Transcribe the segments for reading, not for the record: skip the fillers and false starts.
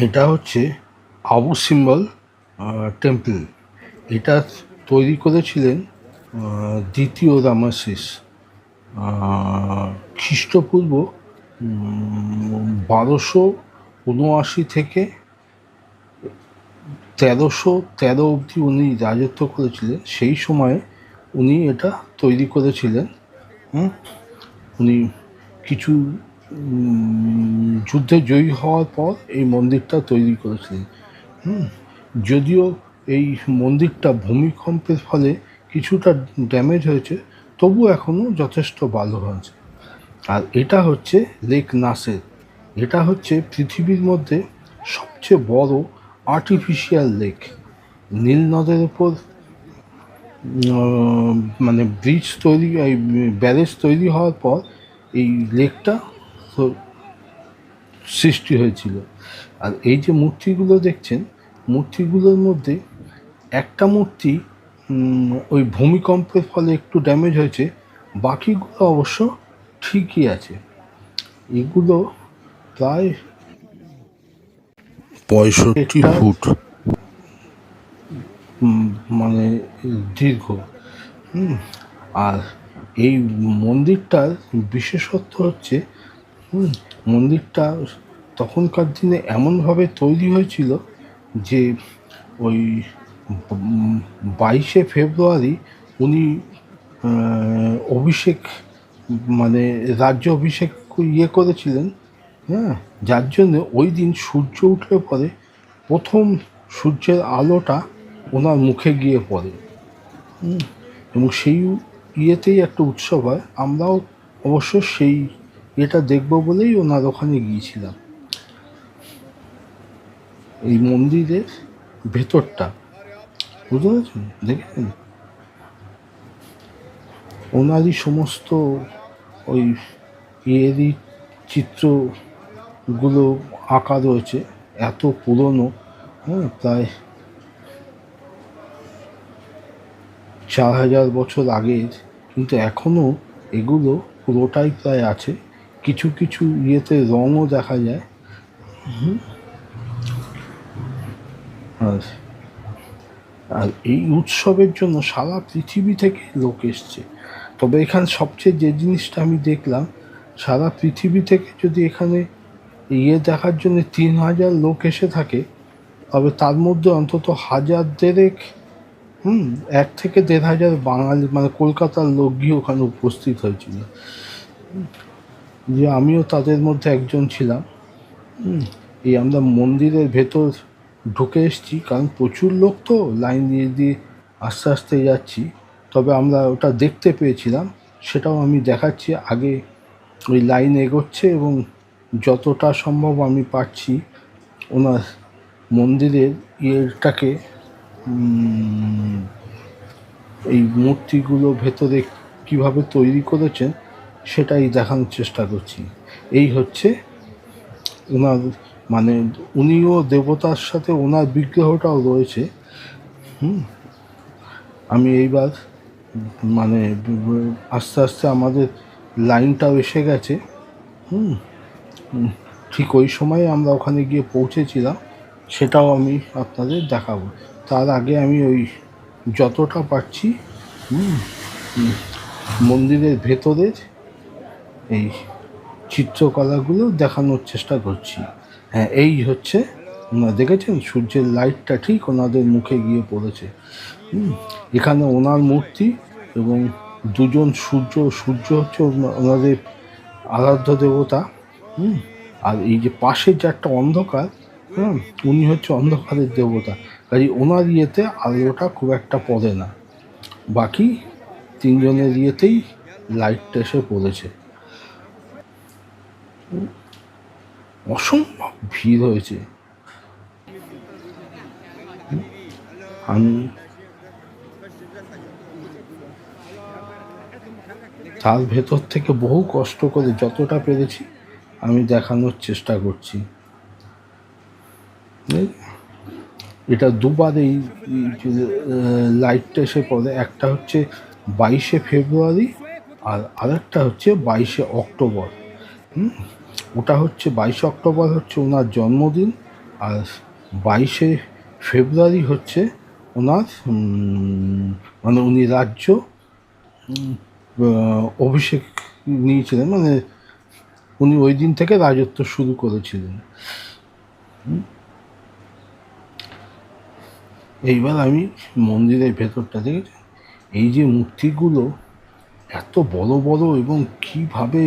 এটা হচ্ছে Abu symbol temple. এটা তৈরি করেছিলেন দ্বিতীয় রামাসিস খ্রিস্টপূর্ব 1279 থেকে 1313 অবধি উনি রাজত্ব করেছিলেন। সেই সময়ে উনি এটা তৈরি করেছিলেন। উনি কিছু যুদ্ধে জয়ী হওয়ার পর এই মন্দিরটা তৈরি করেছিলেন। যদিও এই মন্দিরটা ভূমিকম্পের ফলে কিছুটা ড্যামেজ হয়েছে, তবু এখনও যথেষ্ট ভালো হয়েছে। আর এটা হচ্ছে লেক নাসের। এটা হচ্ছে পৃথিবীর মধ্যে সবচেয়ে বড় আর্টিফিশিয়াল লেক। নীল নদের উপর মানে ব্রিজ তৈরি, এই ব্যারেজ তৈরি হওয়ার পর এই লেকটা সৃষ্টি হয়েছিল। আর এই যে মূর্তিগুলো দেখছেন, মূর্তিগুলোর মধ্যে একটা মূর্তি ওই ভূমিকম্পের ফলে একটু ড্যামেজ হয়েছে, বাকিগুলো অবশ্য ঠিকই আছে। এগুলো প্রায় 65 ফুট মানে দীর্ঘ। আর এই মন্দিরটার বিশেষত্ব হচ্ছে মন্দিরটা তখনকার দিনে এমনভাবে তৈরি হয়েছিল যে ওই 22শে ফেব্রুয়ারি উনি অভিষেক মানে রাজ্য অভিষেক করেছিলেন। যার জন্য ওই দিন সূর্য উঠলে পরে প্রথম সূর্যের আলোটা ওনার মুখে গিয়ে পড়ে, এবং সেই ইয়েতেই একটা উৎসব হয়। আমরাও অবশ্য সেই এটা দেখবো বলেই ওনার ওখানে গিয়েছিলাম। এই মন্দিরের ভেতরটা বুঝতে পারছেন, দেখেছেন ওনারই সমস্ত ওই ইয়েরই চিত্রগুলো আঁকা রয়েছে। এত পুরনো, প্রায় 4000 বছর আগের, কিন্তু এখনও এগুলো পুরোটাই প্রায় আছে। কিছু কিছু ইয়েতে রঙও দেখা যায়। আর এই উৎসবের জন্য সারা পৃথিবী থেকে লোক এসছে। তবে এখানে সবচেয়ে যে জিনিসটা আমি দেখলাম, সারা পৃথিবী থেকে যদি এখানে দেখার জন্য 3000 লোক এসে থাকে, তবে তার মধ্যে অন্তত 1000 1 থেকে 1500 বাঙালি মানে কলকাতার লোক গিয়ে ওখানে উপস্থিত হয়েছিল, যে আমিও তাদের মধ্যে একজন ছিলাম। এই আমরা মন্দিরের ভেতর ঢুকে এসেছি, কারণ প্রচুর লোক তো লাইন দিয়ে দিয়ে আস্তে আস্তে যাচ্ছি। তবে আমরা ওটা দেখতে পেয়েছিলাম, সেটাও আমি দেখাচ্ছি। আগে ওই লাইন এগোচ্ছে এবং যতটা সম্ভব আমি পারছি ওনার মন্দিরের ইয়েটাকে, এই মূর্তিগুলো ভেতরে কিভাবে তৈরি করেছেন সেটাই দেখানোর চেষ্টা করছি। এই হচ্ছে ওনার মানে উনিও দেবতার সাথে ওনার বিগ্রহটাও রয়েছে। আমি এইবার মানে আস্তে আস্তে আমাদের লাইনটাও এসে গেছে। ঠিক ওই সময়ে আমরা ওখানে গিয়ে পৌঁছেছিলাম, সেটাও আমি আপনাদের দেখাবো। তার আগে আমি ওই যতটা পারছি মন্দিরের ভেতরের এই চিত্রকলাগুলো দেখানোর চেষ্টা করছি। হ্যাঁ, এই হচ্ছে দেখেছেন সূর্যের লাইটটা ঠিক ওনাদের মুখে গিয়ে পড়েছে। এখানে ওনার মূর্তি এবং দুজন সূর্য হচ্ছে ওনাদের আরাধ্য দেবতা। আর এই যে পাশের যে একটা অন্ধকার, উনি হচ্ছে অন্ধকারের দেবতা। কাজে ওনার ইয়েতে আলোটা খুব একটা পড়ে না, বাকি তিনজনের ইয়েতেই লাইটটা এসে পড়েছে। অসম্ভব ভিড় হয়েছে। আমি তার ভেতর থেকে বহু কষ্ট করে যতটা পেরেছি আমি দেখানোর চেষ্টা করছি। এটা দুবার এই লাইটটা এসে পড়ে, একটা হচ্ছে 22শে ফেব্রুয়ারি আর আরেকটা হচ্ছে 22শে অক্টোবর। ওটা হচ্ছে 22শে অক্টোবর হচ্ছে ওনার জন্মদিন, আর 22শে ফেব্রুয়ারি হচ্ছে ওনার মানে উনি রাজ্য অভিষেক নিয়েছিলেন, মানে উনি ওই দিন থেকে রাজত্ব শুরু করেছিলেন। এইবার আমি মন্দিরের ভেতরটা দেখেছি, এই যে মূর্তিগুলো এত বড় বড় এবং কিভাবে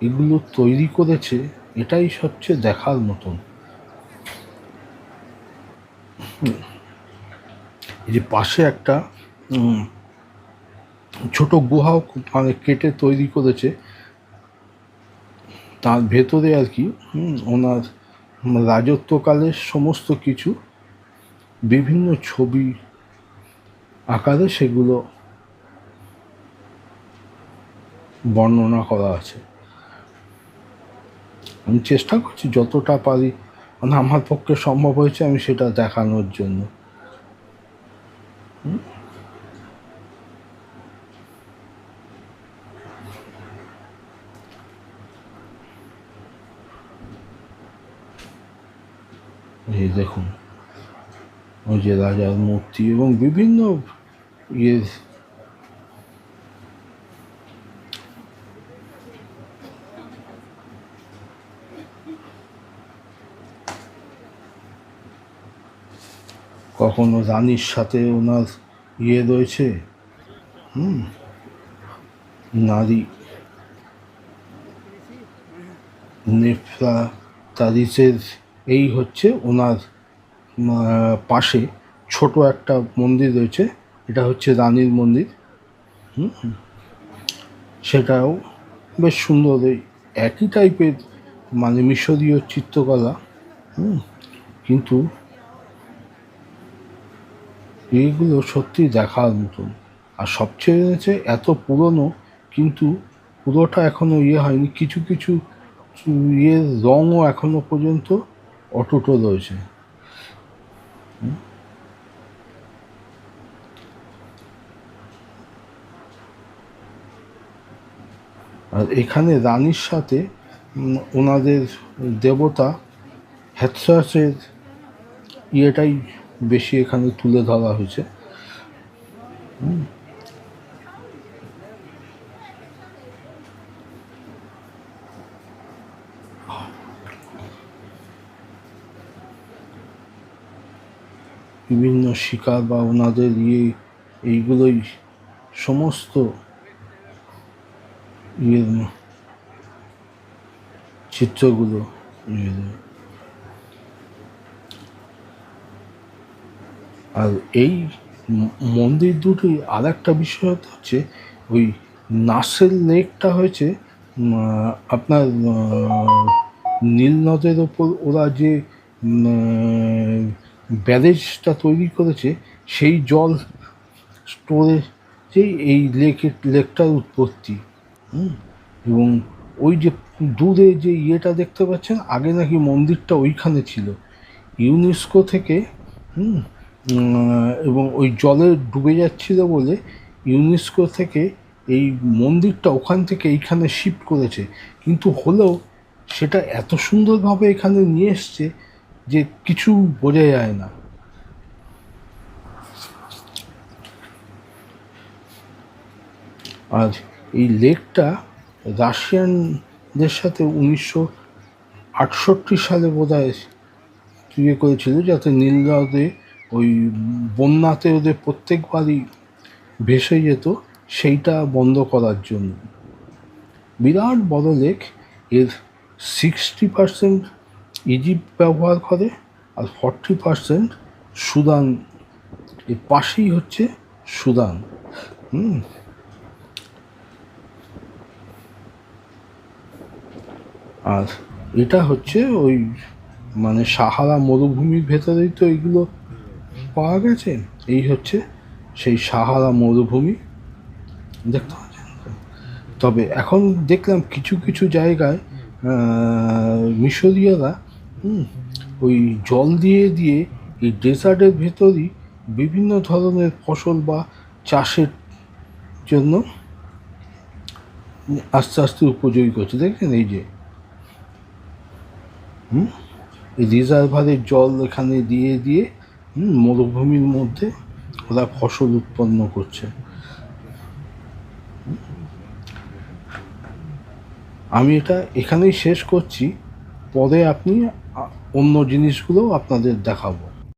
এগুলো তৈরি করেছে, এটাই সবচেয়ে দেখার মতন। এই যে পাশে একটা ছোট গুহাও মানে কেটে তৈরি করেছে, তার ভেতরে আর কি ওনার রাজত্বকালের সমস্ত কিছু বিভিন্ন ছবি আকারে সেগুলো বর্ণনা করা আছে। আমি চেষ্টা করছি যতটা পারি, মানে আমার পক্ষে সম্ভব হয়েছে আমি সেটা দেখানোর জন্য। এই দেখুন, ওই যে রাজার মূর্তি এবং বিভিন্ন ইয়ে, কখনো রানীর সাথে ওনার ইয়ে রয়েছে, নারী নেফ্রাতারিসের, এই হচ্ছে ওনার পাশে ছোট একটা মন্দির রয়েছে, এটা হচ্ছে রানীর মন্দির। সেটাও বেশ সুন্দর, এই একই টাইপের মানে মিশরীয় চিত্রকলা, কিন্তু এইগুলো সত্যি দেখার মতন। আর সবচেয়ে হচ্ছে এত পুরনো কিন্তু পুরোটা এখনও ইয়ে হয়নি, কিছু কিছু ইয়ের রঙও এখনো পর্যন্ত অটুট রয়েছে। আর এখানে রানীর সাথে ওনাদের দেবতা হ্যাথরাসের ইয়েটাই বেশি এখানে তুলে ধরা হয়েছে। বিভিন্ন শিকার বা ওনাদের ইয়ে, এইগুলোই সমস্ত ইয়ের চিত্রগুলো। আর এই মন্দির দুটি আর একটা বিষয় হচ্ছে ওই নাসের লেকটা হয়েছে আপনার নীল নদের ওপর ওরা যে ব্যারেজটা তৈরি করেছে, সেই জল স্টোরেজেই এই লেকটার উৎপত্তি। এবং ওই যে দূরে যে ইয়েটা দেখতে পাচ্ছেন, আগে নাকি মন্দিরটা ওইখানে ছিল, ইউনেস্কো থেকে এবং ওই জলে ডুবে যাচ্ছিল বলে ইউনেস্কো থেকে এই মন্দিরটা ওখান থেকে এইখানে শিফট করেছে, কিন্তু হলেও সেটা এত সুন্দরভাবে এখানে নিয়ে এসছে যে কিছু বোঝা যায় না। আর এই লেকটা রাশিয়ানদের সাথে 1968 সালে বোধহয় ইয়ে করেছিল, যাতে নীল নদে ওই বন্যাতে ওদের প্রত্যেকবারই ভেসে যেত, সেইটা বন্ধ করার জন্য। বিরাট বড় লেক, এর 60% ইজিপ্ট ব্যবহার করে আর 40% সুদান, এর পাশেই হচ্ছে সুদান। আর এটা হচ্ছে ওই মানে সাহারা মরুভূমির ভেতরেই তো এইগুলো পাওয়া গেছে, এই হচ্ছে সেই সাহারা মরুভূমি, দেখতে পাচ্ছেন। তবে এখন দেখলাম কিছু কিছু জায়গায় মিশরীয়রা ওই জল দিয়ে দিয়ে এই ডেজার্টের ভেতরই বিভিন্ন ধরনের ফসল বা চাষের জন্য আস্তে আস্তে উপযোগী করছে, দেখেন এই যে এই রিজার্ভারের জল এখানে দিয়ে দিয়ে মরুভূমির মধ্যে ওরা ফসল উৎপন্ন করছে। আমি এটা এখানেই শেষ করছি, পরে অন্য জিনিসগুলোও আপনাদের দেখাবো।